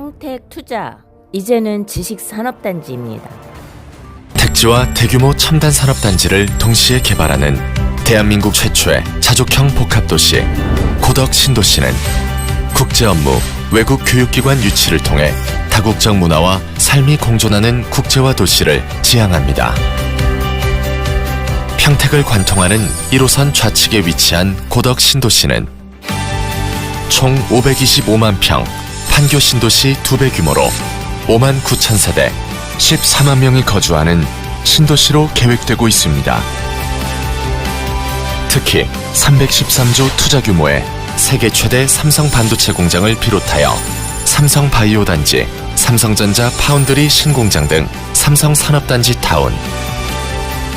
평택투자, 이제는 지식산업단지입니다. 택지와 대규모 첨단 산업단지를 동시에 개발하는 대한민국 최초의 자족형 복합도시 고덕 신도시는 국제 업무, 외국 교육기관 유치를 통해 다국적 문화와 삶이 공존하는 국제화 도시를 지향합니다. 평택을 관통하는 1호선 좌측에 위치한 고덕 신도시는 총 525만 평, 판교 신도시 2배 규모로 5만 9천 세대, 14만 명이 거주하는 신도시로 계획되고 있습니다. 특히 313조 투자 규모의 세계 최대 삼성 반도체 공장을 비롯하여 삼성 바이오 단지, 삼성전자 파운드리 신공장 등 삼성 산업단지 타운,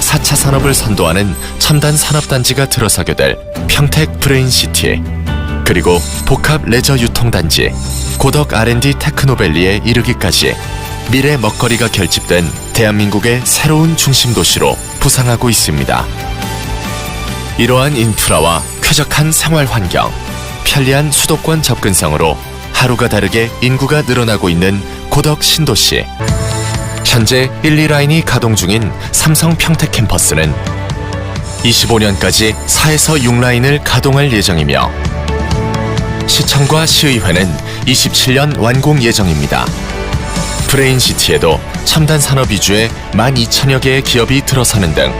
4차 산업을 선도하는 첨단 산업단지가 들어서게 될 평택 브레인시티, 그리고 복합 레저 유통단지 고덕 R&D 테크노밸리에 이르기까지 미래 먹거리가 결집된 대한민국의 새로운 중심 도시로 부상하고 있습니다. 이러한 인프라와 쾌적한 생활 환경, 편리한 수도권 접근성으로 하루가 다르게 인구가 늘어나고 있는 고덕 신도시. 현재 1, 2라인이 가동 중인 삼성 평택 캠퍼스는 25년까지 4에서 6라인을 가동할 예정이며 시청과 시의회는 27년 완공 예정입니다. 브레인시티에도 첨단 산업 위주의 12,000여 개의 기업이 들어서는 등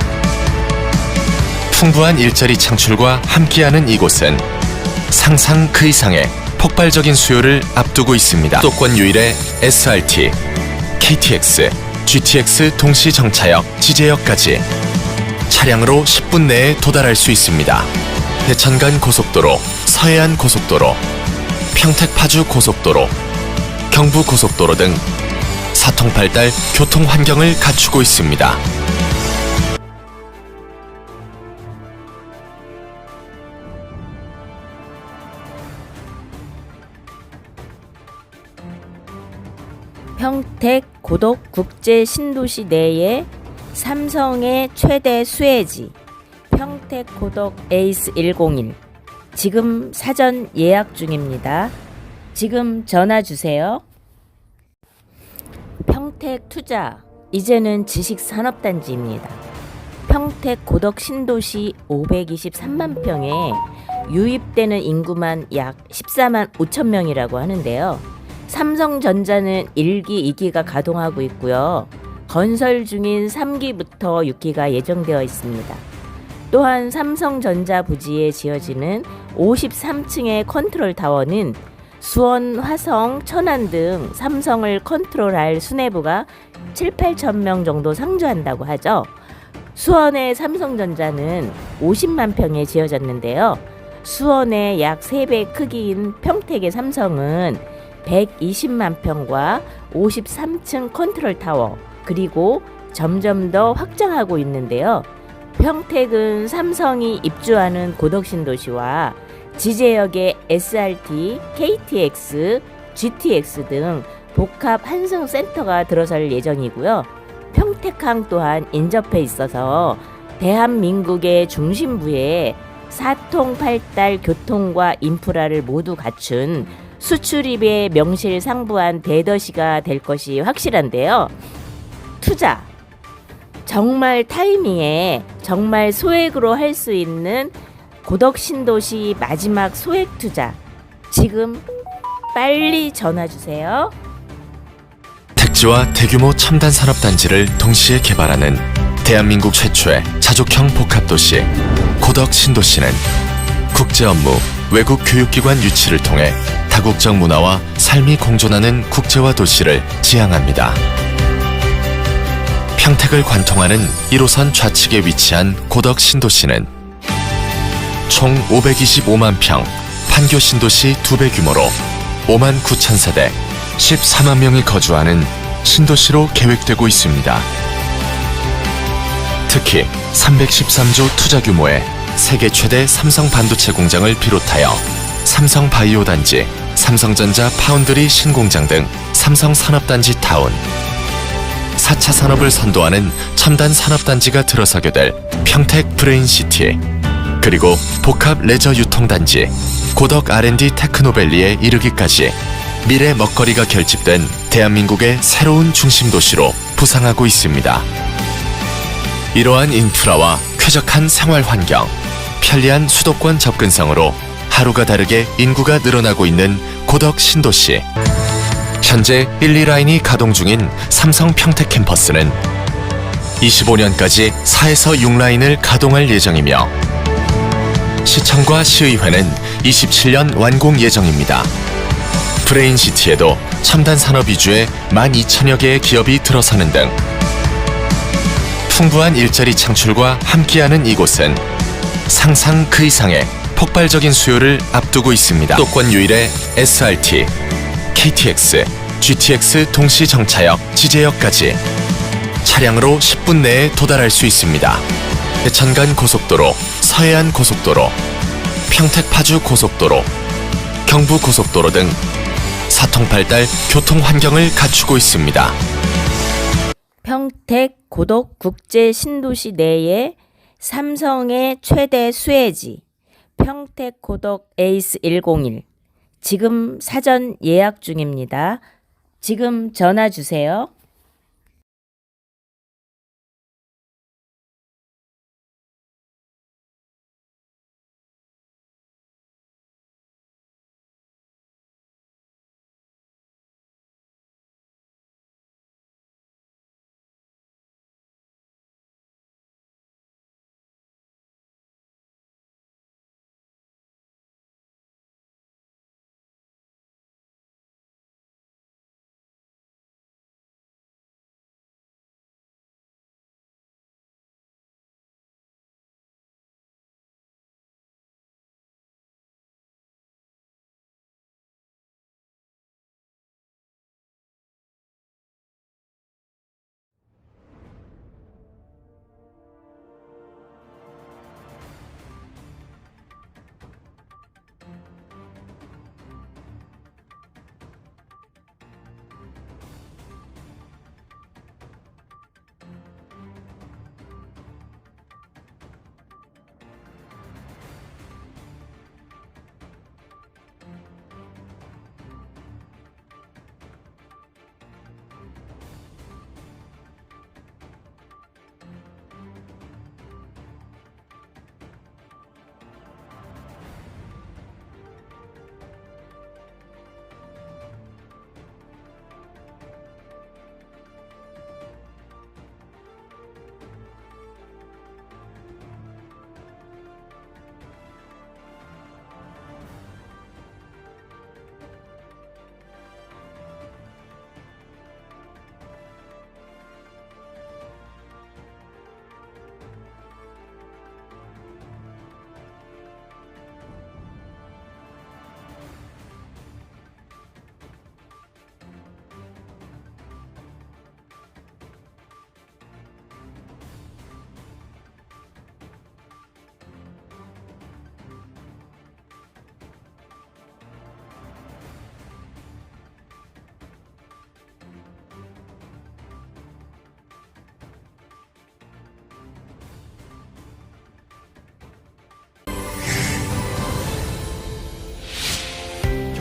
풍부한 일자리 창출과 함께하는 이곳은 상상 그 이상의 폭발적인 수요를 앞두고 있습니다. 수도권 유일의 SRT, KTX, GTX 동시 정차역, 지제역까지 차량으로 10분 내에 도달할 수 있습니다. 대천간 고속도로, 서해안 고속도로, 평택 파주 고속도로, 경부 고속도로 등 사통팔달 교통 환경을 갖추고 있습니다. 평택 고덕 국제 신도시 내에 삼성의 최대 수혜지 평택 고덕 에이스 101, 지금 사전 예약 중입니다. 지금 전화 주세요. 평택투자, 이제는 지식산업단지입니다. 평택 고덕 신도시 523만 평에 유입되는 인구만 약 14만 5천 명이라고 하는데요. 삼성전자는 1기, 2기가 가동하고 있고요. 건설 중인 3기부터 6기가 예정되어 있습니다. 또한 삼성전자 부지에 지어지는 53층의 컨트롤 타워는 수원, 화성, 천안 등 삼성을 컨트롤할 수뇌부가 7, 8천 명 정도 상주한다고 하죠. 수원의 삼성전자는 50만 평에 지어졌는데요. 수원의 약 3배 크기인 평택의 삼성은 120만 평과 53층 컨트롤 타워, 그리고 점점 더 확장하고 있는데요. 평택은 삼성이 입주하는 고덕신도시와 지제역의 SRT, KTX, GTX 등 복합 환승센터가 들어설 예정이고요. 평택항 또한 인접해 있어서 대한민국의 중심부에 사통팔달 교통과 인프라를 모두 갖춘 수출입에 명실상부한 대도시가 될 것이 확실한데요. 투자, 정말 타이밍에 정말 소액으로 할 수 있는 고덕 신도시 마지막 소액 투자, 지금 빨리 전화 주세요. 택지와 대규모 첨단 산업단지를 동시에 개발하는 대한민국 최초의 자족형 복합도시 고덕 신도시는 국제 업무, 외국 교육기관 유치를 통해 다국적 문화와 삶이 공존하는 국제화 도시를 지향합니다. 평택을 관통하는 1호선 좌측에 위치한 고덕 신도시는 총 525만 평, 판교 신도시 2배 규모로 5만 9천 세대, 14만 명이 거주하는 신도시로 계획되고 있습니다. 특히 313조 투자 규모의 세계 최대 삼성 반도체 공장을 비롯하여 삼성 바이오 단지, 삼성전자 파운드리 신공장 등 삼성 산업단지 타운, 4차 산업을 선도하는 첨단 산업단지가 들어서게 될 평택 브레인시티, 그리고 복합 레저 유통단지 고덕 R&D 테크노밸리에 이르기까지 미래 먹거리가 결집된 대한민국의 새로운 중심 도시로 부상하고 있습니다. 이러한 인프라와 쾌적한 생활 환경, 편리한 수도권 접근성으로 하루가 다르게 인구가 늘어나고 있는 고덕 신도시. 현재 1, 2라인이 가동 중인 삼성 평택 캠퍼스는 25년까지 4에서 6라인을 가동할 예정이며 시청과 시의회는 27년 완공 예정입니다. 브레인시티에도 첨단 산업 위주의 12,000여 개의 기업이 들어서는 등 풍부한 일자리 창출과 함께하는 이곳은 상상 그 이상의 폭발적인 수요를 앞두고 있습니다. 수도권 유일의 SRT, KTX, GTX 동시 정차역, 지제역까지 차량으로 10분 내에 도달할 수 있습니다. 대천간 고속도로, 서해안 고속도로, 평택 파주 고속도로, 경부 고속도로 등 사통팔달 교통 환경을 갖추고 있습니다. 평택 고덕 국제 신도시 내에 삼성의 최대 수혜지 평택 고덕 에이스 101 지금 사전 예약 중입니다. 지금 전화 주세요.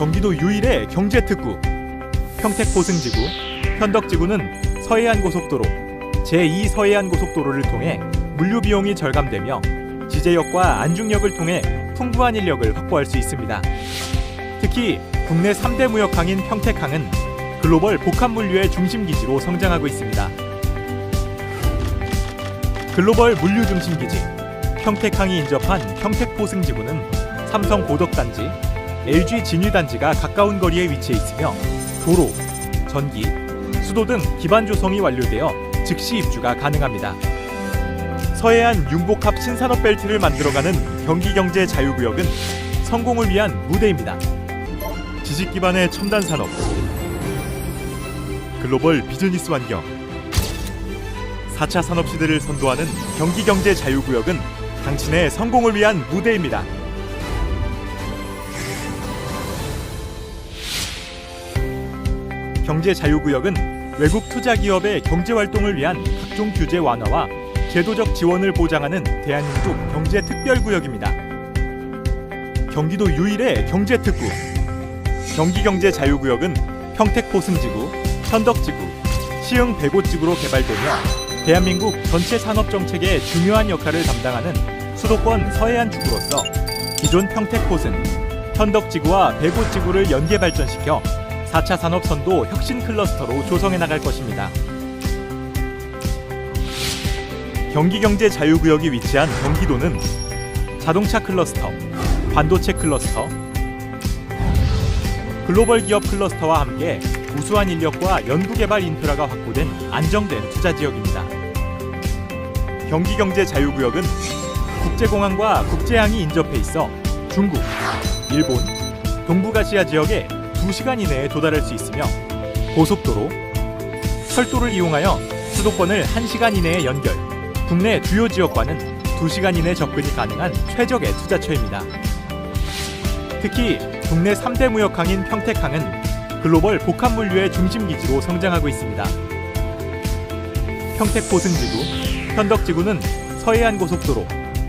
경기도 유일의 경제특구 평택보승지구, 현덕지구는 서해안고속도로, 제2서해안고속도로를 통해 물류비용이 절감되며 지제역과 안중역을 통해 풍부한 인력을 확보할 수 있습니다. 특히 국내 3대 무역항인 평택항은 글로벌 복합물류의 중심기지로 성장하고 있습니다. 글로벌 물류 중심기지 평택항이 인접한 평택보승지구는 삼성 고덕단지, LG 진위단지가 가까운 거리에 위치해 있으며 도로, 전기, 수도 등 기반 조성이 완료되어 즉시 입주가 가능합니다. 서해안 융복합 신산업 벨트를 만들어가는 경기경제 자유구역은 성공을 위한 무대입니다. 지식 기반의 첨단 산업, 글로벌 비즈니스 환경, 4차 산업 시대를 선도하는 경기경제 자유구역은 당신의 성공을 위한 무대입니다. 경제자유구역은 외국 투자기업의 경제활동을 위한 각종 규제 완화와 제도적 지원을 보장하는 대한민국 경제특별구역입니다. 경기도 유일의 경제특구 경기경제자유구역은 평택포승지구, 현덕지구, 시흥 백오지구로 개발되며 대한민국 전체 산업정책의 중요한 역할을 담당하는 수도권 서해안 지구로서 기존 평택포승, 현덕지구와 백오지구를 연계 발전시켜 4차 산업선도 혁신 클러스터로 조성해 나갈 것입니다. 경기경제자유구역이 위치한 경기도는 자동차 클러스터, 반도체 클러스터, 글로벌 기업 클러스터와 함께 우수한 인력과 연구개발 인프라가 확보된 안정된 투자 지역입니다. 경기경제자유구역은 국제공항과 국제항이 인접해 있어 중국, 일본, 동북아시아 지역에 2시간 이내에 도달할 수 있으며 고속도로, 철도를 이용하여 수도권을 1시간 이내에 연결, 국내 주요 지역과는 2시간 이내 접근이 가능한 최적의 투자처입니다. 특히 국내 3대 무역항인 평택항은 글로벌 복합물류의 중심기지로 성장하고 있습니다. 평택포승지구, 현덕지구는 서해안 고속도로,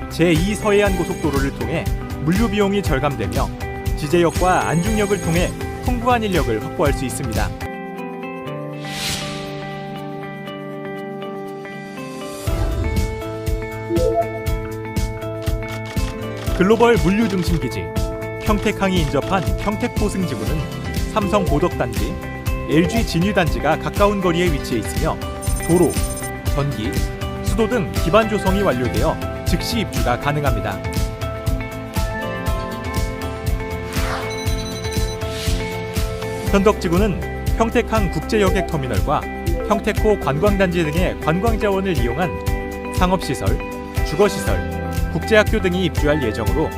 제2 서해안 고속도로를 통해 물류 비용이 절감되며 지제역과 안중역을 통해 풍부한 인력을 확보할 수 있습니다. 글로벌 물류 중심 기지, 평택항이 인접한 평택포승지구는 삼성 보덕단지, LG 진유단지가 가까운 거리에 위치해 있으며 도로, 전기, 수도 등 기반 조성이 완료되어 즉시 입주가 가능합니다. 현덕지구는 평택항 국제여객터미널과 평택호 관광단지 등의 관광자원을 이용한 상업시설, 주거시설, 국제학교 등이 입주할 예정으로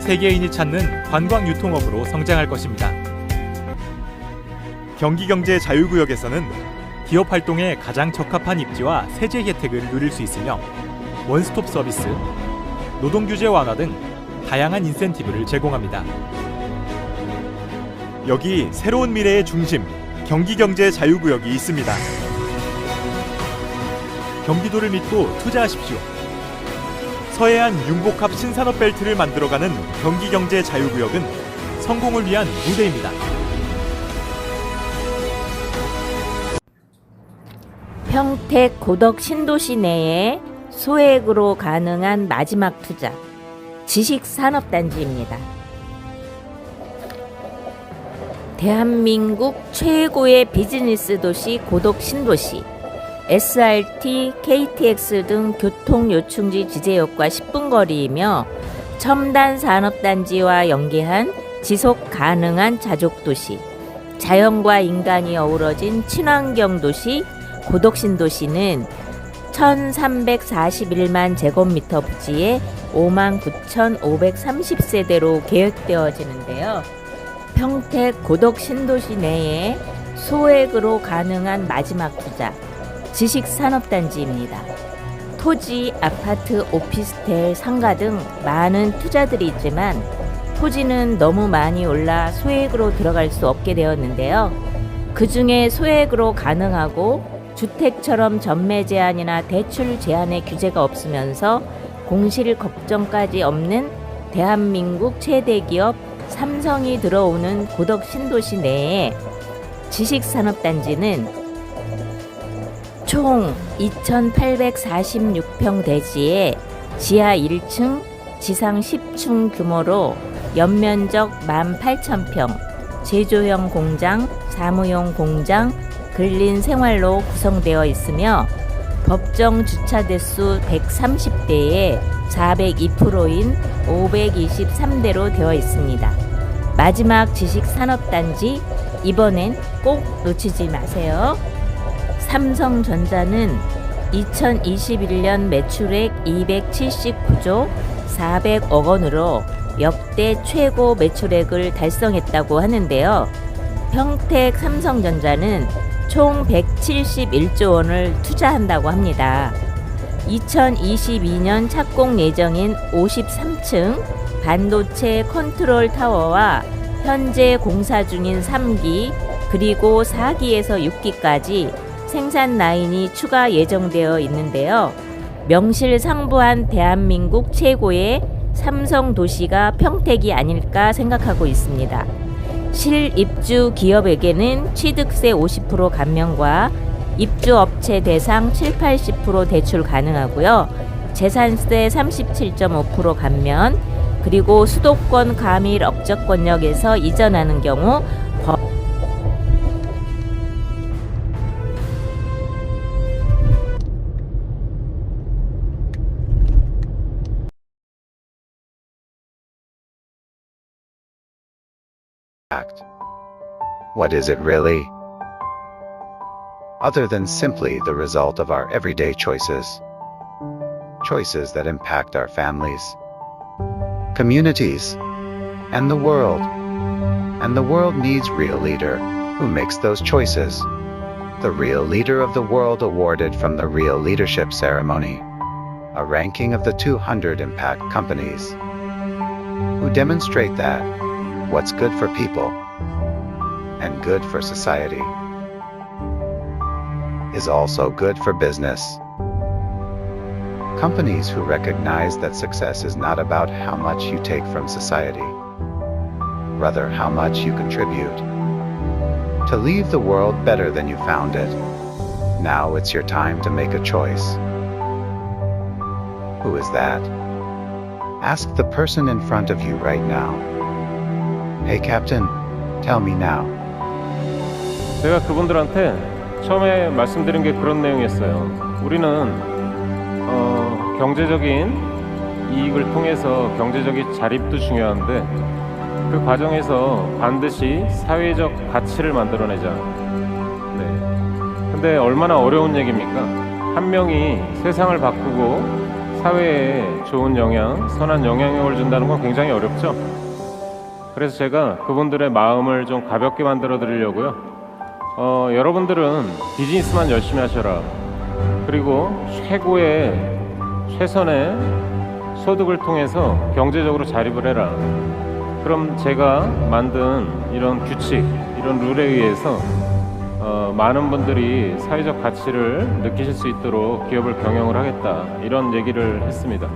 세계인이 찾는 관광유통업으로 성장할 것입니다. 경기경제자유구역에서는 기업 활동에 가장 적합한 입지와 세제 혜택을 누릴 수 있으며 원스톱 서비스, 노동규제 완화 등 다양한 인센티브를 제공합니다. 여기 새로운 미래의 중심, 경기경제자유구역이 있습니다. 경기도를 믿고 투자하십시오. 서해안 융복합 신산업벨트를 만들어가는 경기경제자유구역은 성공을 위한 무대입니다. 평택 고덕 신도시 내에 소액으로 가능한 마지막 투자, 지식산업단지입니다. 대한민국 최고의 비즈니스 도시 고덕 신도시, SRT, KTX 등 교통 요충지 지제역과 10분 거리이며 첨단 산업단지와 연계한 지속 가능한 자족도시, 자연과 인간이 어우러진 친환경 도시 고덕 신도시는 1341만 제곱미터 부지에 59,530세대로 계획되어지는데요. 평택 고덕 신도시 내에 소액으로 가능한 마지막 투자, 지식산업단지입니다. 토지, 아파트, 오피스텔, 상가 등 많은 투자들이 있지만 토지는 너무 많이 올라 소액으로 들어갈 수 없게 되었는데요. 그 중에 소액으로 가능하고 주택처럼 전매 제한이나 대출 제한의 규제가 없으면서 공실 걱정까지 없는 대한민국 최대 기업 삼성이 들어오는 고덕 신도시 내에 지식산업단지는 총 2,846평 대지에 지하 1층, 지상 10층 규모로 연면적 18,000평, 제조형 공장, 사무용 공장, 근린 생활로 구성되어 있으며 법정 주차 대수 130대에 402%인 523대로 되어 있습니다. 마지막 지식산업단지, 이번엔 꼭 놓치지 마세요. 삼성전자는 2021년 매출액 279조 400억 원으로 역대 최고 매출액을 달성했다고 하는데요. 평택 삼성전자는 총 171조 원을 투자한다고 합니다. 2022년 착공 예정인 53층 반도체 컨트롤 타워와 현재 공사 중인 3기 그리고 4기에서 6기까지 생산 라인이 추가 예정되어 있는데요. 명실상부한 대한민국 최고의 삼성 도시가 평택이 아닐까 생각하고 있습니다. 실입주 기업에게는 취득세 50% 감면과 입주업체 대상 7~80% 대출 가능하고요. 재산세 37.5% 감면, 그리고 수도권 가밀 억저권역에서 이전하는 경우 Act. What is it really? Other than simply the result of our everyday choices. Choices that impact our families, communities, and the world. And the world needs real leader who makes those choices. The Real Leader of the World awarded from the Real Leadership Ceremony. A ranking of the 200 impact companies who demonstrate that what's good for people and good for society is also good for business. Companies who recognize that success is not about how much you take from society, rather how much you contribute to leave the world better than you found it. Now it's your time to make a choice. Who is that? Ask the person in front of you right now. Hey Captain, tell me now. 제가 그분들한테 처음에 말씀드린 게 그런 내용이었어요. 우리는 경제적인 이익을 통해서 경제적인 자립도 중요한데 그 과정에서 반드시 사회적 가치를 만들어내자. 네. 근데 얼마나 어려운 얘기입니까? 한 명이 세상을 바꾸고 사회에 좋은 영향, 선한 영향력을 준다는 건 굉장히 어렵죠. 그래서 제가 그분들의 마음을 좀 가볍게 만들어 드리려고요. 여러분들은 비즈니스만 열심히 하셔라. 그리고 최선의 소득을 통해서 경제적으로 자립을 해라. 그럼 제가 만든 이런 규칙, 이런 룰에 의해서 많은 분들이 사회적 가치를 느끼실 수 있도록 기업을 경영을 하겠다. 이런 얘기를 했습니다.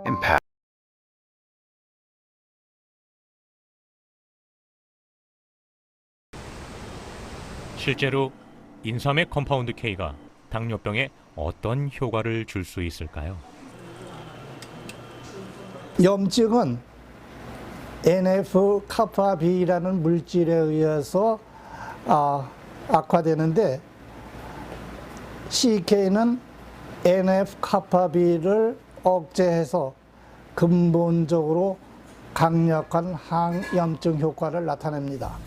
Impact. 실제로 인삼의 컴파운드 K가 당뇨병에 어떤 효과를 줄 수 있을까요? 염증은 NF-kappa-B라는 물질에 의해서 악화되는데 CK는 NF-kappa-B를 억제해서 근본적으로 강력한 항염증 효과를 나타냅니다.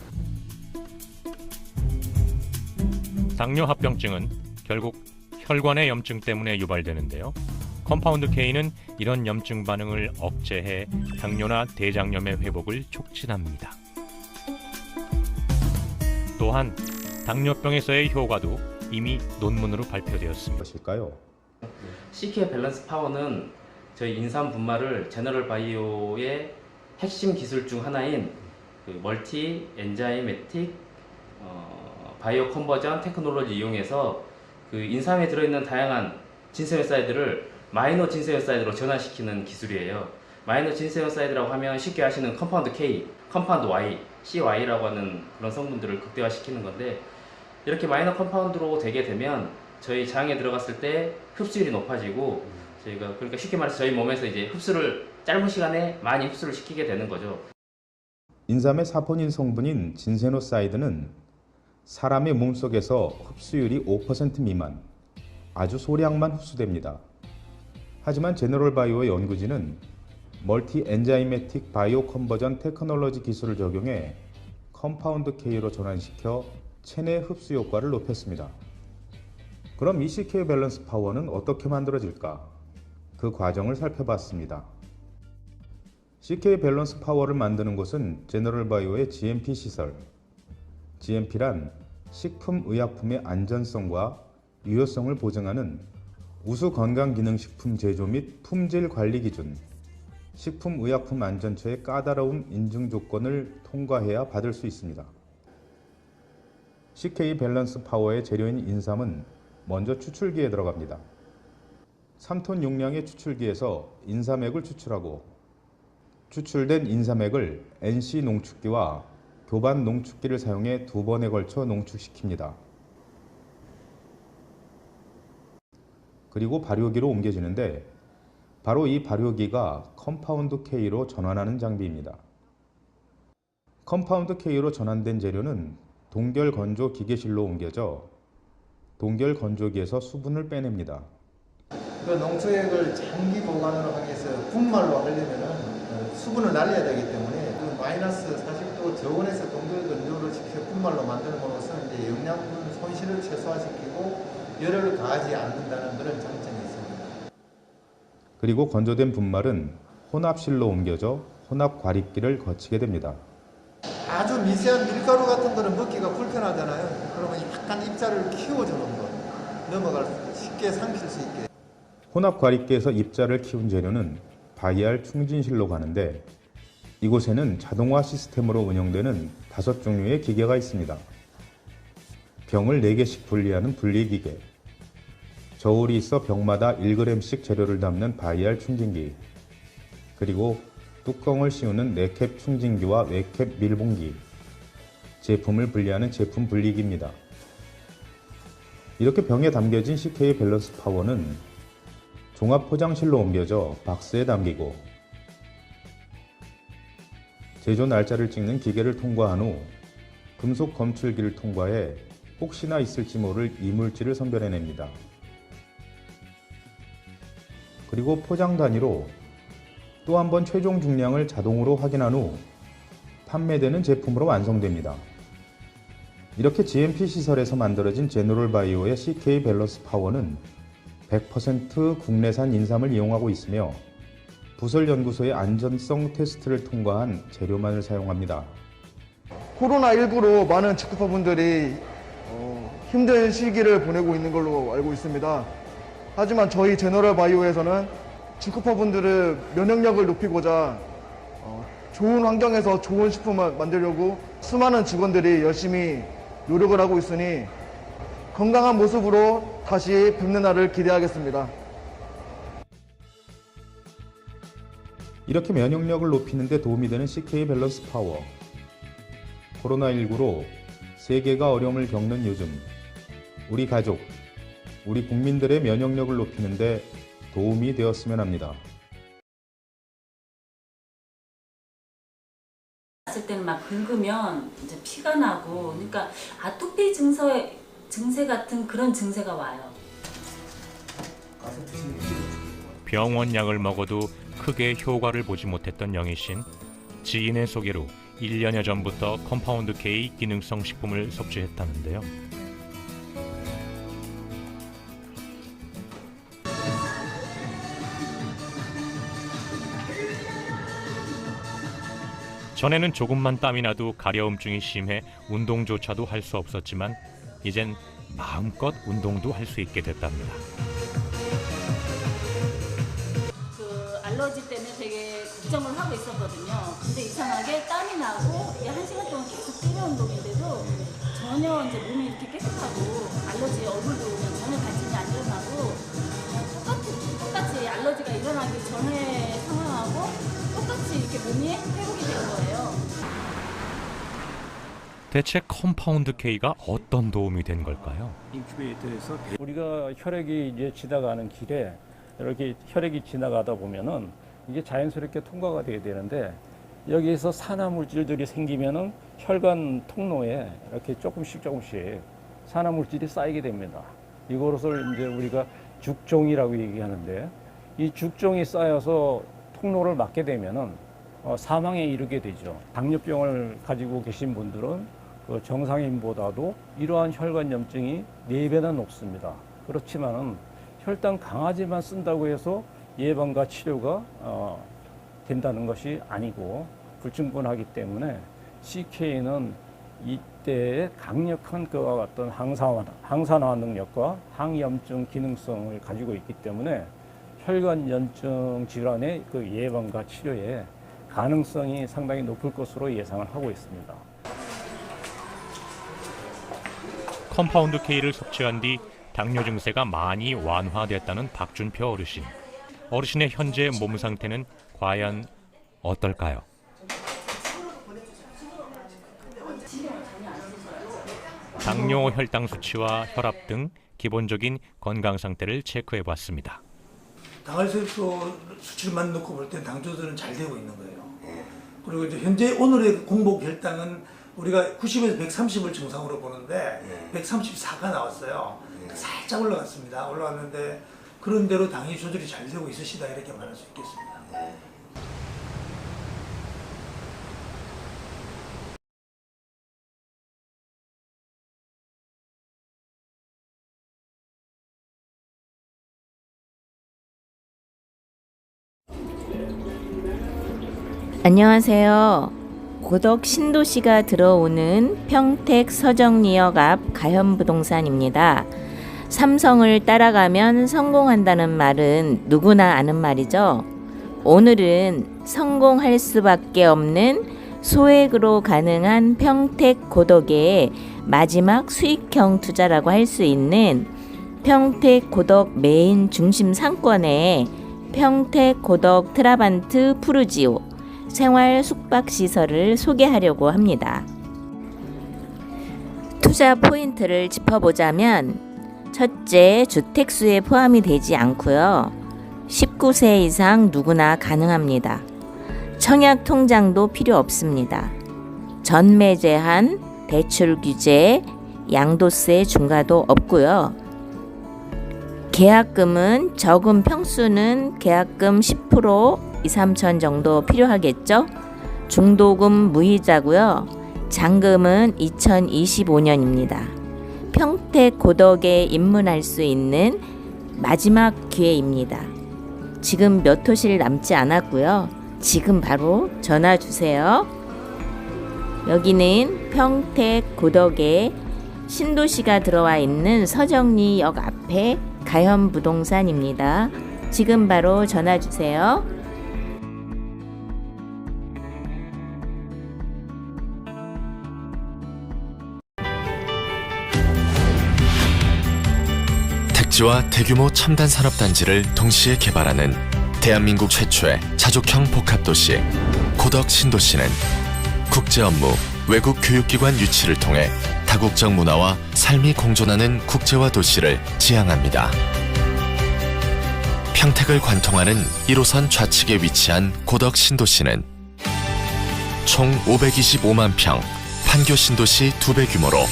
당뇨합병증은 결국 혈관의 염증 때문에 유발되는데요. 컴파운드 K는 이런 염증 반응을 억제해 당뇨나 대장염의 회복을 촉진합니다. 또한 당뇨병에서의 효과도 이미 논문으로 발표되었습니다. 것일까요? CK 밸런스 파워는 저희 인삼 분말을 제너럴 바이오의 핵심 기술 중 하나인 그 멀티 엔자이매틱 바이오 컨버전 테크놀로지 이용해서 그 인삼에 들어있는 다양한 진세효사이드를 마이너 진세효사이드로 전환시키는 기술이에요. 마이너 진세효사이드라고 하면 쉽게 아시는 컴파운드 K, 컴파운드 Y, CY라고 하는 그런 성분들을 극대화시키는 건데 이렇게 마이너 컴파운드로 되게 되면 저희 장에 들어갔을 때 흡수율이 높아지고 저희가 그러니까 쉽게 말해서 저희 몸에서 이제 흡수를 짧은 시간에 많이 흡수를 시키게 되는 거죠. 인삼의 사포닌 성분인 진세노사이드는 사람의 몸속에서 흡수율이 5% 미만, 아주 소량만 흡수됩니다. 하지만 제너럴바이오의 연구진은 멀티 엔자이매틱 바이오 컨버전 테크놀로지 기술을 적용해 컴파운드 K로 전환시켜 체내 흡수 효과를 높였습니다. 그럼 이 CK 밸런스 파워는 어떻게 만들어질까? 그 과정을 살펴봤습니다. CK 밸런스 파워를 만드는 곳은 제너럴바이오의 GMP 시설. GMP란 식품의약품의 안전성과 유효성을 보증하는 우수 건강기능식품 제조 및 품질 관리 기준, 식품의약품안전처의 까다로운 인증 조건을 통과해야 받을 수 있습니다. CK 밸런스 파워의 재료인 인삼은 먼저 추출기에 들어갑니다. 3톤 용량의 추출기에서 인삼액을 추출하고 추출된 인삼액을 NC 농축기와 교반 농축기를 사용해 2번에 걸쳐 농축시킵니다. 그리고 발효기로 옮겨지는데 바로 이 발효기가 컴파운드 K로 전환하는 장비입니다. 컴파운드 K로 전환된 재료는 동결 건조 기계실로 옮겨져 동결 건조기에서 수분을 빼냅니다. 그 농축액을 장기 보관을 하기 위해서 분말로 하려면 수분을 날려야 되기 때문에 그 마이너스 40도 저온에서 동결 건조를 시켜 분말로 만들므로써 이제 영양분 손실을 최소화시키고 열을 가하지 않는다는 그런 장점이 있습니다. 그리고 건조된 분말은 혼합실로 옮겨져 혼합 과립기를 거치게 됩니다. 아주 미세한 밀가루 같은 거는 먹기가 불편하잖아요. 그러면 약간 입자를 키워주는 거, 쉽게 삼킬 수 있게. 혼합 과립기에서 입자를 키운 재료는 바이알 충진실로 가는데 이곳에는 자동화 시스템으로 운영되는 5종류의 기계가 있습니다. 병을 4개씩 분리하는 분리기계, 저울이 있어 병마다 1g씩 재료를 담는 바이알 충진기, 그리고 뚜껑을 씌우는 네캡 충진기와 외캡 밀봉기, 제품을 분리하는 제품 분리기입니다. 이렇게 병에 담겨진 CK 밸런스 파워는 종합 포장실로 옮겨져 박스에 담기고 제조 날짜를 찍는 기계를 통과한 후 금속 검출기를 통과해 혹시나 있을지 모를 이물질을 선별해냅니다. 그리고 포장 단위로 또 한 번 최종 중량을 자동으로 확인한 후 판매되는 제품으로 완성됩니다. 이렇게 GMP 시설에서 만들어진 제너럴바이오의 CK 밸런스 파워는 100% 국내산 인삼을 이용하고 있으며 부설연구소의 안전성 테스트를 통과한 재료만을 사용합니다. 코로나19로 많은 직구파분들이 힘든 시기를 보내고 있는 걸로 알고 있습니다. 하지만 저희 제너럴바이오에서는 직구파분들의 면역력을 높이고자 좋은 환경에서 좋은 식품을 만들려고 수많은 직원들이 열심히 노력을 하고 있으니 건강한 모습으로 다시 뵙는 날을 기대하겠습니다. 이렇게 면역력을 높이는 데 도움이 되는 CK 밸런스 파워. 코로나19로 세계가 어려움을 겪는 요즘 우리 가족, 우리 국민들의 면역력을 높이는 데 도움이 되었으면 합니다. 봤을 때는 막 긁으면 이제 피가 나고, 그러니까 아토피 증세 같은 그런 증세가 와요. 병원 약을 먹어도 크게 효과를 보지 못했던 영희 씨는 지인의 소개로 1년여 전부터 컴파운드 K 기능성 식품을 섭취했다는데요. 전에는 조금만 땀이 나도 가려움증이 심해 운동조차도 할 수 없었지만 이젠 마음껏 운동도 할 수 있게 됐답니다. 그 알러지 때문에 되게 걱정을 하고 있었거든요. 근데 이상하게 땀이 나고 이게 1시간 동안 계속 뛰는 운동인데도 전혀 이제 몸이 이렇게 깨끗하고 알러지 얼굴도 전혀 발진이 안 일어나고 똑같이 알러지가 일어나기 전에 상황하고 똑같이 이렇게 몸이 회복이 된 거예요. 대체 컴파운드 K가 어떤 도움이 된 걸까요? 인큐베이터에서 우리가 혈액이 이제 지나가는 길에 이렇게 혈액이 지나가다 보면은 이게 자연스럽게 통과가 돼야 되는데 여기에서 산화 물질들이 생기면은 혈관 통로에 이렇게 조금씩 산화 물질이 쌓이게 됩니다. 이것을 이제 우리가 죽종이라고 얘기하는데 이 죽종이 쌓여서 통로를 막게 되면은 사망에 이르게 되죠. 당뇨병을 가지고 계신 분들은 그 정상인보다도 이러한 혈관염증이 4배나 높습니다. 그렇지만은 혈당 강아지만 쓴다고 해서 예방과 치료가 된다는 것이 아니고 불충분하기 때문에 CK는 이때의 강력한 그와 같은 항산화 능력과 항염증 기능성을 가지고 있기 때문에 혈관염증 질환의 그 예방과 치료에 가능성이 상당히 높을 것으로 예상을 하고 있습니다. 컴파운드 K를 섭취한 뒤 당뇨 증세가 많이 완화됐다는 박준표 어르신. 어르신의 현재 몸 상태는 과연 어떨까요? 당뇨, 혈당 수치와 혈압 등 기본적인 건강 상태를 체크해 봤습니다. 당활세포 수치만 놓고 볼 때 당 조절은 잘 되고 있는 거예요. 그리고 이제 현재 오늘의 공복 혈당은 우리가 90에서 130을 정상으로 보는데 134가 나왔어요. 살짝 올라갔습니다. 올라갔는데 그런 대로 당이 조절이 잘 되고 있으시다 이렇게 말할 수 있겠습니다. 안녕하세요. 고덕 신도시가 들어오는 평택 서정리역 앞 가현부동산입니다. 삼성을 따라가면 성공한다는 말은 누구나 아는 말이죠. 오늘은 성공할 수밖에 없는 소액으로 가능한 평택 고덕의 마지막 수익형 투자라고 할 수 있는 평택 고덕 메인 중심 상권에 평택 고덕 트라반트 푸르지오 생활 숙박시설을 소개하려고 합니다. 투자 포인트를 짚어보자면 첫째, 주택수에 포함이 되지 않고요. 19세 이상 누구나 가능합니다. 청약 통장도 필요 없습니다. 전매 제한, 대출 규제, 양도세 중과도 없고요. 계약금은 적은 평수는 계약금 10% 2, 3천 정도 필요하겠죠. 중도금 무이자고요. 잔금은 2025년입니다. 평택 고덕에 입문할 수 있는 마지막 기회입니다. 지금 몇 호실 남지 않았고요. 지금 바로 전화 주세요. 여기는 평택 고덕에 신도시가 들어와 있는 서정리역 앞에 가현부동산입니다. 지금 바로 전화 주세요. 택지와 대규모 첨단 산업단지를 동시에 개발하는 대한민국 최초의 자족형 복합도시 고덕 신도시는 국제 업무, 외국 교육기관 유치를 통해 다국적 문화와 삶이 공존하는 국제화 도시를 지향합니다. 평택을 관통하는 1호선 좌측에 위치한 고덕 신도시는 총 525만 평, 판교 신도시 2배 규모로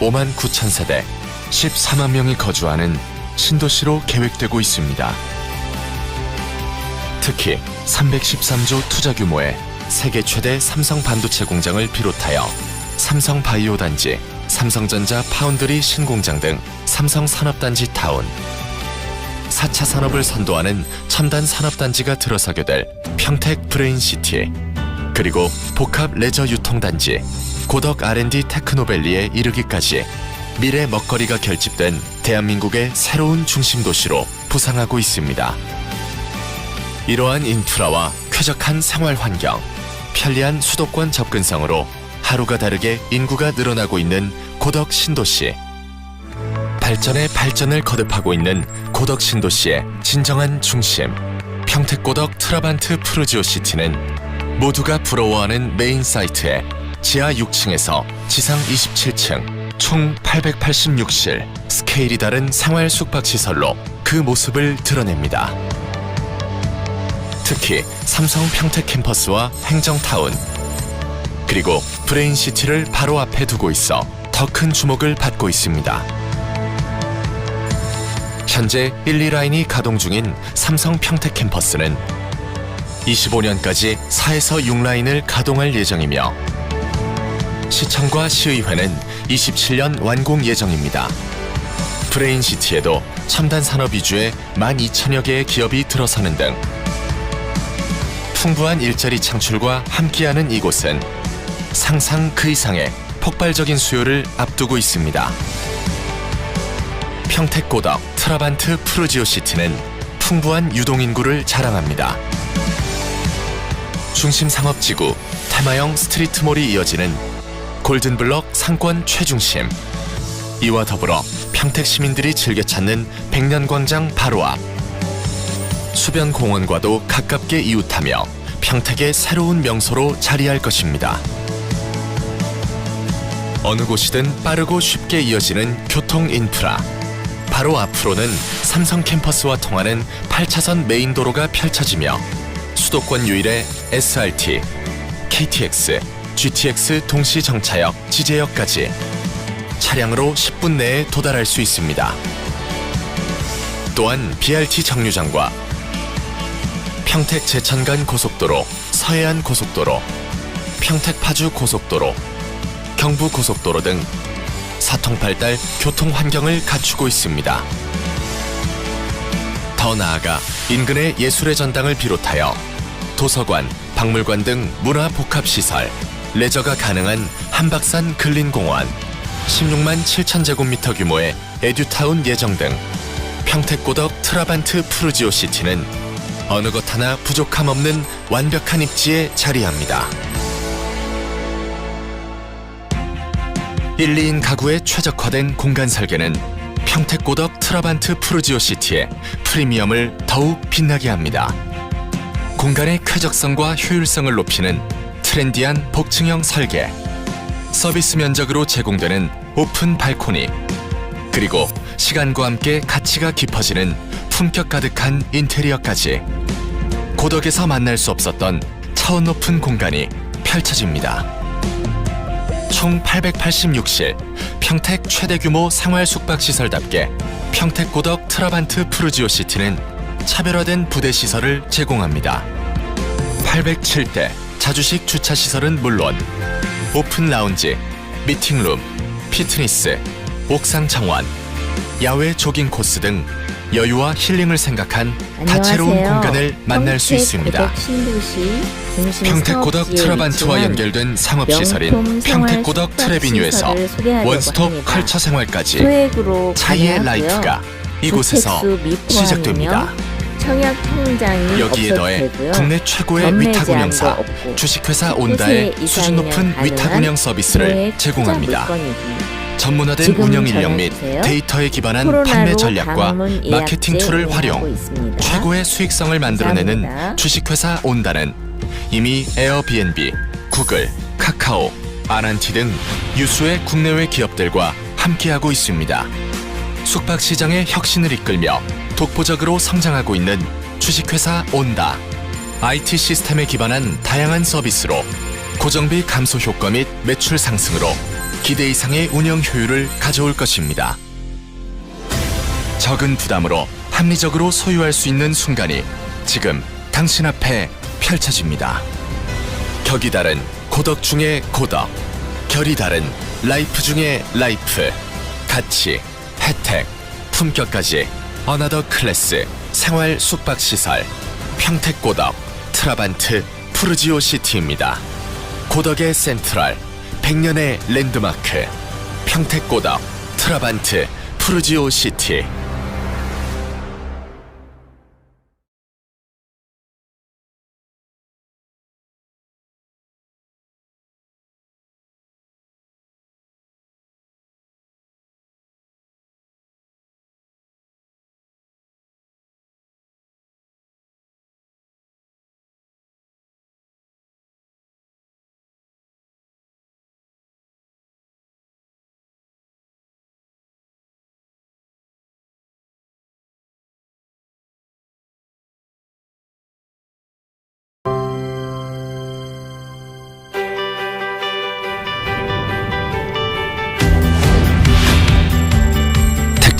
5만 9천 세대, 14만 명이 거주하는 신도시로 계획되고 있습니다. 특히 313조 투자 규모의 세계 최대 삼성 반도체 공장을 비롯하여 삼성 바이오 단지, 삼성전자 파운드리 신공장 등 삼성 산업단지 타운, 4차 산업을 선도하는 첨단 산업단지가 들어서게 될 평택 브레인시티, 그리고 복합 레저 유통단지 고덕 R&D 테크노밸리에 이르기까지 미래 먹거리가 결집된 대한민국의 새로운 중심 도시로 부상하고 있습니다. 이러한 인프라와 쾌적한 생활 환경, 편리한 수도권 접근성으로 하루가 다르게 인구가 늘어나고 있는 고덕 신도시. 발전에 발전을 거듭하고 있는 고덕 신도시의 진정한 중심, 평택 고덕 트라반트 푸르지오 시티는 모두가 부러워하는 메인 사이트에 지하 6층에서 지상 27층, 총 886실, 스케일이 다른 생활 숙박시설로 그 모습을 드러냅니다. 특히 삼성 평택 캠퍼스와 행정타운, 그리고 브레인시티를 바로 앞에 두고 있어 더 큰 주목을 받고 있습니다. 현재 1, 2라인이 가동 중인 삼성 평택 캠퍼스는 25년까지 4에서 6라인을 가동할 예정이며 시청과 시의회는 27년 완공 예정입니다. 브레인시티에도 첨단 산업 위주의 12,000여 개의 기업이 들어서는 등 풍부한 일자리 창출과 함께하는 이곳은 상상 그 이상의 폭발적인 수요를 앞두고 있습니다. 평택고덕 트라반트 푸르지오시티는 풍부한 유동인구를 자랑합니다. 중심 상업지구 테마형 스트리트몰이 이어지는 골든블럭 상권 최중심. 이와 더불어 평택 시민들이 즐겨 찾는 백년광장 바로 앞. 수변공원과도 가깝게 이웃하며 평택의 새로운 명소로 자리할 것입니다. 어느 곳이든 빠르고 쉽게 이어지는 교통 인프라. 바로 앞으로는 삼성 캠퍼스와 통하는 8차선 메인 도로가 펼쳐지며 수도권 유일의 SRT, KTX, GTX 동시 정차역, 지제역까지 차량으로 10분 내에 도달할 수 있습니다. 또한 BRT 정류장과 평택 제천간 고속도로, 서해안 고속도로, 평택 파주 고속도로, 경부 고속도로 등 사통팔달 교통 환경을 갖추고 있습니다. 더 나아가 인근의 예술의 전당을 비롯하여 도서관, 박물관 등 문화 복합 시설, 레저가 가능한 한박산 근린공원, 16만 7천 제곱미터 규모의 에듀타운 예정 등 평택고덕 트라반트 푸르지오시티는 어느 것 하나 부족함 없는 완벽한 입지에 자리합니다. 1, 2인 가구에 최적화된 공간 설계는 평택고덕 트라반트 푸르지오시티의 프리미엄을 더욱 빛나게 합니다. 공간의 쾌적성과 효율성을 높이는 트렌디한 복층형 설계, 서비스 면적으로 제공되는 오픈 발코니, 그리고 시간과 함께 가치가 깊어지는 품격 가득한 인테리어까지 고덕에서 만날 수 없었던 차원 높은 공간이 펼쳐집니다. 총 886실, 평택 최대 규모 생활 숙박시설답게 평택고덕 트라반트 푸르지오시티는 차별화된 부대시설을 제공합니다. 807대 자주식 주차시설은 물론 오픈 라운지, 미팅룸, 피트니스, 옥상 정원, 야외 조깅 코스 등 여유와 힐링을 생각한 다채로운 공간을 만날 수 있습니다. 평택고덕 트라반트와 연결된 상업시설인 평택고덕 트레비뉴에서 원스톱 컬처 생활까지 차이의 라이프가 이곳에서 시작됩니다. 여기에 더해 국내 최고의 위탁 운영사 주식회사 온다의 수준 높은 위탁 운영 서비스를 제공합니다. 전문화된 운영 인력 및 데이터에 기반한 판매 전략과 마케팅 툴을 활용, 최고의 수익성을 만들어내는 주식회사 온다는 이미 에어비앤비, 구글, 카카오, 아난티 등 유수의 국내외 기업들과 함께하고 있습니다. 숙박시장의 혁신을 이끌며 독보적으로 성장하고 있는 주식회사 온다. IT 시스템에 기반한 다양한 서비스로 고정비 감소 효과 및 매출 상승으로 기대 이상의 운영 효율을 가져올 것입니다. 적은 부담으로 합리적으로 소유할 수 있는 순간이 지금 당신 앞에 펼쳐집니다. 격이 다른 고덕 중의 고덕, 결이 다른 라이프 중의 라이프, 가치, 혜택, 품격까지 어나더 클래스 생활 숙박시설 평택고덕 트라반트 푸르지오시티입니다. 고덕의 센트럴, 100년의 랜드마크 평택고덕 트라반트 푸르지오시티.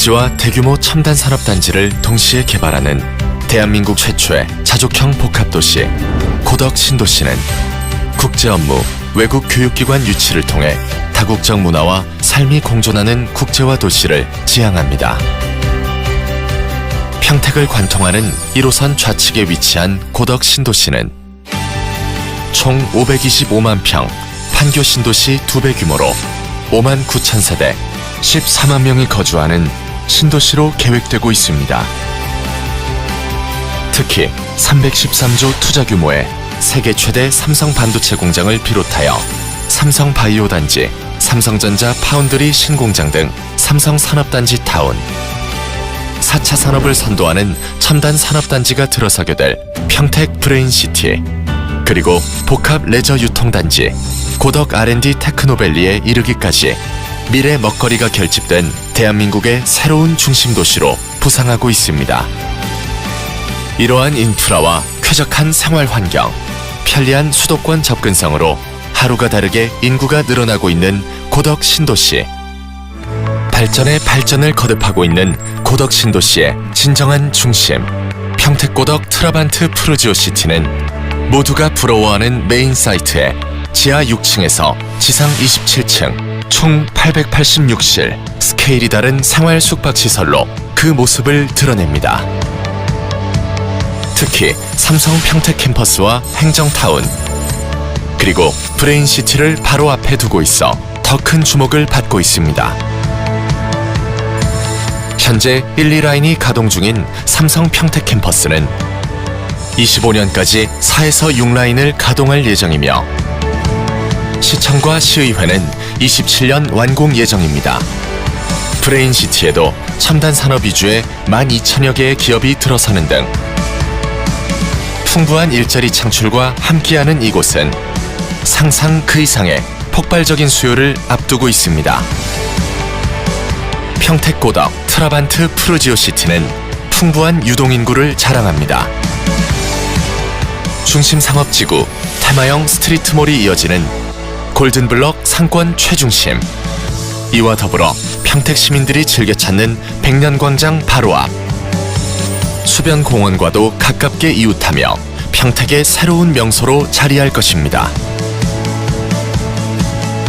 택지와 대규모 첨단 산업단지를 동시에 개발하는 대한민국 최초의 자족형 복합도시 고덕 신도시는 국제 업무, 외국 교육기관 유치를 통해 다국적 문화와 삶이 공존하는 국제화 도시를 지향합니다. 평택을 관통하는 1호선 좌측에 위치한 고덕 신도시는 총 525만 평, 판교 신도시 2배 규모로 5만 9천 세대, 14만 명이 거주하는 신도시로 계획되고 있습니다. 특히 313조 투자 규모의 세계 최대 삼성 반도체 공장을 비롯하여 삼성 바이오 단지, 삼성전자 파운드리 신공장 등 삼성 산업단지 타운, 4차 산업을 선도하는 첨단 산업단지가 들어서게 될 평택 브레인시티, 그리고 복합 레저 유통단지 고덕 R&D 테크노밸리에 이르기까지 미래 먹거리가 결집된 대한민국의 새로운 중심 도시로 부상하고 있습니다. 이러한 인프라와 쾌적한 생활 환경, 편리한 수도권 접근성으로 하루가 다르게 인구가 늘어나고 있는 고덕 신도시. 발전에 발전을 거듭하고 있는 고덕 신도시의 진정한 중심, 평택 고덕 트라반트 푸르지오 시티는 모두가 부러워하는 메인 사이트에 지하 6층에서 지상 27층, 총 886실, 스케일이 다른 생활 숙박시설로 그 모습을 드러냅니다. 특히 삼성 평택 캠퍼스와 행정타운, 그리고 브레인시티를 바로 앞에 두고 있어 더 큰 주목을 받고 있습니다. 현재 1, 2라인이 가동 중인 삼성 평택 캠퍼스는 25년까지 4에서 6라인을 가동할 예정이며 시청과 시의회는 27년 완공 예정입니다. 브레인시티에도 첨단 산업 위주의 12,000여 개의 기업이 들어서는 등 풍부한 일자리 창출과 함께하는 이곳은 상상 그 이상의 폭발적인 수요를 앞두고 있습니다. 평택 고덕 트라반트 푸르지오 시티는 풍부한 유동인구를 자랑합니다. 중심 상업지구 테마형 스트리트몰이 이어지는 골든블럭 상권 최중심, 이와 더불어 평택 시민들이 즐겨 찾는 백년광장 바로 앞, 수변공원과도 가깝게 이웃하며 평택의 새로운 명소로 자리할 것입니다.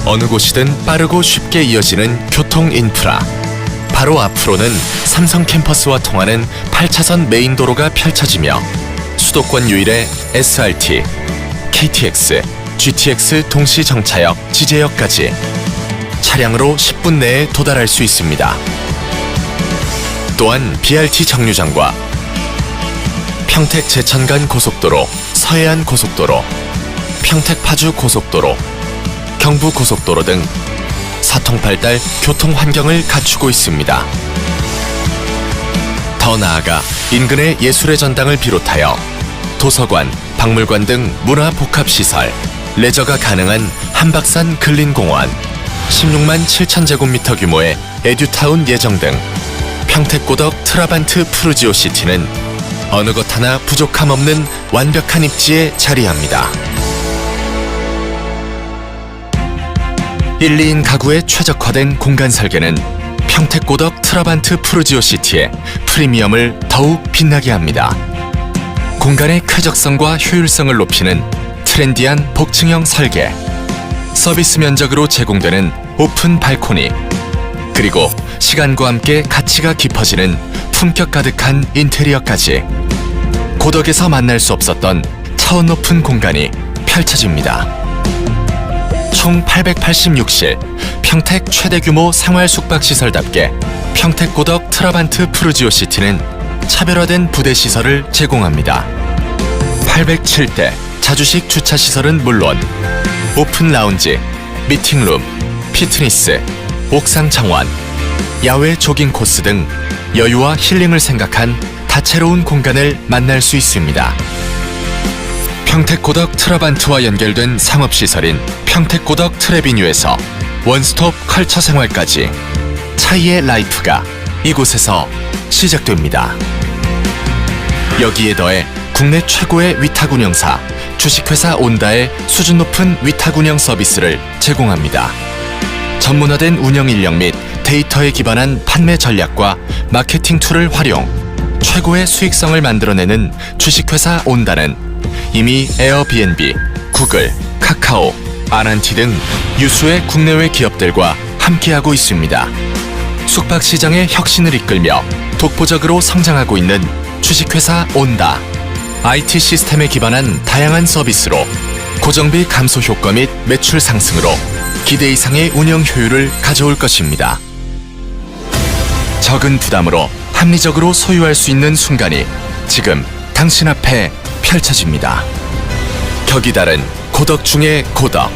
어느 곳이든 빠르고 쉽게 이어지는 교통 인프라, 바로 앞으로는 삼성 캠퍼스와 통하는 8차선 메인 도로가 펼쳐지며 수도권 유일의 SRT, KTX, GTX 동시 정차역, 지제역까지 차량으로 10분 내에 도달할 수 있습니다. 또한 BRT 정류장과 평택 제천간 고속도로, 서해안 고속도로, 평택 파주 고속도로, 경부 고속도로 등 사통팔달 교통 환경을 갖추고 있습니다. 더 나아가 인근의 예술의 전당을 비롯하여 도서관, 박물관 등 문화 복합시설, 레저가 가능한 한박산 근린공원, 16만 7천 제곱미터 규모의 에듀타운 예정 등 평택 고덕 트라반트 푸르지오 시티는 어느 것 하나 부족함 없는 완벽한 입지에 자리합니다. 1, 2인 가구에 최적화된 공간 설계는 평택 고덕 트라반트 푸르지오 시티의 프리미엄을 더욱 빛나게 합니다. 공간의 쾌적성과 효율성을 높이는 트렌디한 복층형 설계, 서비스 면적으로 제공되는 오픈 발코니, 그리고 시간과 함께 가치가 깊어지는 품격 가득한 인테리어까지 고덕에서 만날 수 없었던 차원 높은 공간이 펼쳐집니다. 총 886실, 평택 최대 규모 생활 숙박시설답게 평택 고덕 트라반트 푸르지오 시티는 차별화된 부대 시설을 제공합니다. 807대 자주식 주차 시설은 물론 오픈 라운지, 미팅룸, 피트니스, 옥상 정원, 야외 조깅 코스 등 여유와 힐링을 생각한 다채로운 공간을 만날 수 있습니다. 평택 고덕 트라반트와 연결된 상업시설인 평택 고덕 트레비뉴에서 원스톱 컬처 생활까지 차이의 라이프가 이곳에서 시작됩니다. 여기에 더해 국내 최고의 위탁 운영사 주식회사 온다의 수준 높은 위탁 운영 서비스를 제공합니다. 전문화된 운영 인력 및 데이터에 기반한 판매 전략과 마케팅 툴을 활용, 최고의 수익성을 만들어내는 주식회사 온다는 이미 에어비앤비, 구글, 카카오, 아난티 등 유수의 국내외 기업들과 함께하고 있습니다. 숙박시장의 혁신을 이끌며 독보적으로 성장하고 있는 주식회사 온다. IT 시스템에 기반한 다양한 서비스로 고정비 감소 효과 및 매출 상승으로 기대 이상의 운영 효율을 가져올 것입니다. 적은 부담으로 합리적으로 소유할 수 있는 순간이 지금 당신 앞에 펼쳐집니다. 격이 다른 고덕 중의 고덕,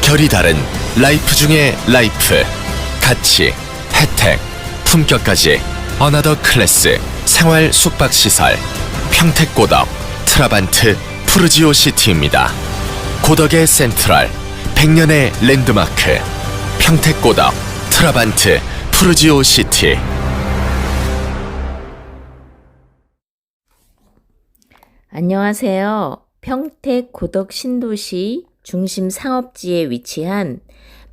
결이 다른 라이프 중의 라이프, 가치, 혜택, 품격까지 어나더 클래스 생활 숙박시설 평택고덕 트라반트 푸르지오 시티입니다. 고덕의 센트럴, 100년의 랜드마크 평택고덕 트라반트 푸르지오 시티. 안녕하세요. 평택 고덕 신도시 중심 상업지에 위치한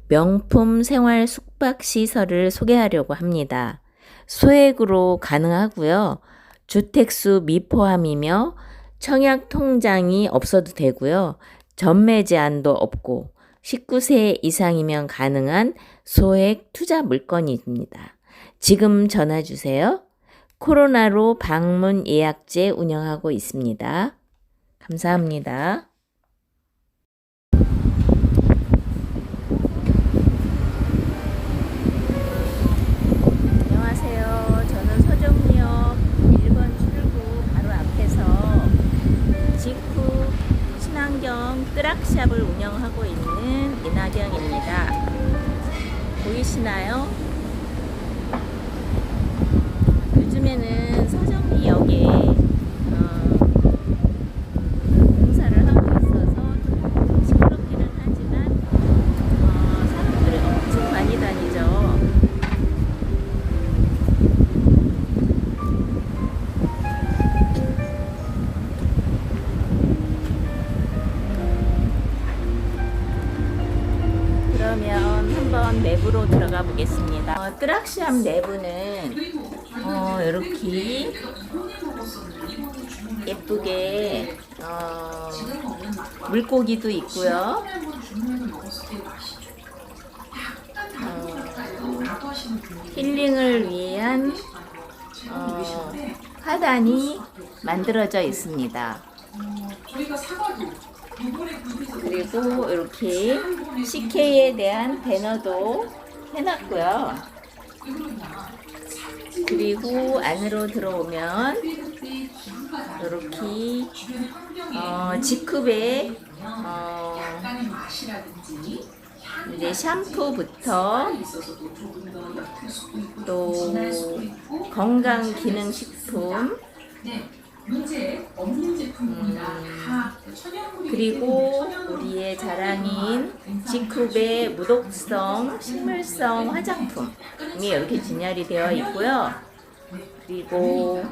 명품 생활 숙박시설을 소개하려고 합니다. 소액으로 가능하고요. 주택수 미포함이며 청약 통장이 없어도 되고요. 전매 제한도 없고 19세 이상이면 가능한 소액 투자 물건입니다. 지금 전화 주세요. 코로나로 방문 예약제 운영하고 있습니다. 감사합니다. 안녕하세요. 저는 서정리역 1번 출구 바로 앞에서 직후 친환경 뜨락샵을 운영하고 있는 이나경입니다. 보이시나요? 요즘에는 서정리역에 공사를 하고 있어서 좀 시끄럽기는 하지만 사람들이 엄청 많이 다니죠. 그러면 한번 내부로 들어가 보겠습니다. 뜨락샵 내부는 이렇게 예쁘게 물고기도 있고요. 힐링을 위한 화단이 만들어져 있습니다. 그리고 이렇게 CK에 대한 배너도 해놨고요. 그리고 안으로 들어오면 이렇게 G컵에 이제 샴푸부터 또 건강기능식품 그리고 우리의 자랑인 G컵의 무독성 식물성 화장품이 이렇게 진열이 되어 있고요. 그리고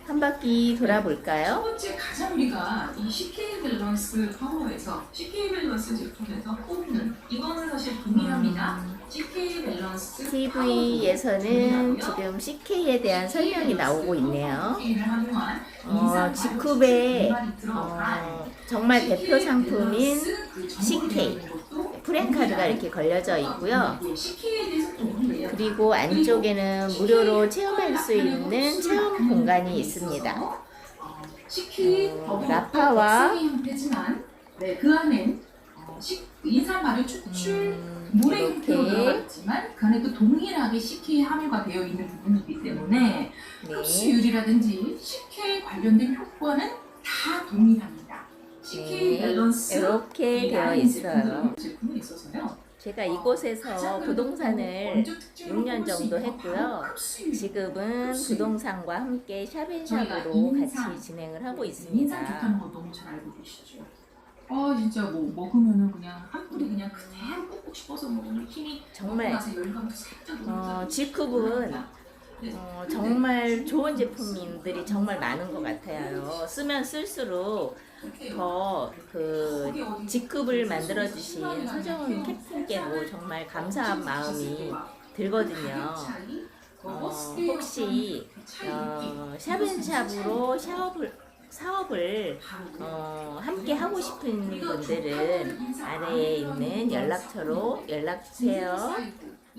한 바퀴 돌아볼까요? 첫 번째 가성비가 이 CK 밸런스 파워에서 CK 밸런스 제품에서 꼽는 이거는 사실 동일합니다. CK 밸런스 TV에서는 지금 CK에 대한 설명이 나오고 있네요. G컵의 정말 대표 상품인 CK 프랜카드가 이렇게 걸려져 있고요. 그리고 안쪽에는 무료로 체험할 수 있는 체험 공간이 있습니다. 라파와 그 안엔 인삼 발효 추출 물의 형태로 들어갔지만 그 안에도 동일하게 CK 함유가 되어 있는 부분이기 때문에 흡수율이라든지 CK 관련된 효과는 다 동일합니다. CK 밸런스 이렇게 되어 있어요. 제품이 있어서요. 제가 이곳에서 부동산을 6년 정도 했고요. 지금은 부동산과 함께 샵앤샵으로 같이 진행을 하고 있습니다. 인상 좋다는 거 너무 잘 알고 계시죠? 진짜 뭐 먹으면은 그냥 한 뿌리 그냥 그대로 꾹꾹 씹어서 먹으면 힘이 정말 열감도 살짝 G컵은 정말 좋은 제품들이 정말 많은 것 같아요. 쓰면 쓸수록 더 그 G컵을 만들어 주신 서정은 캡틴께도 정말 감사한 마음이 들거든요. 혹시 샵앤샵으로 사업을 함께 하고 싶은 분들은 아래에 있는 연락처로 연락주세요.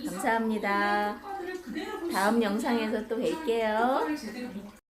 감사합니다. 다음 영상에서 또 뵐게요.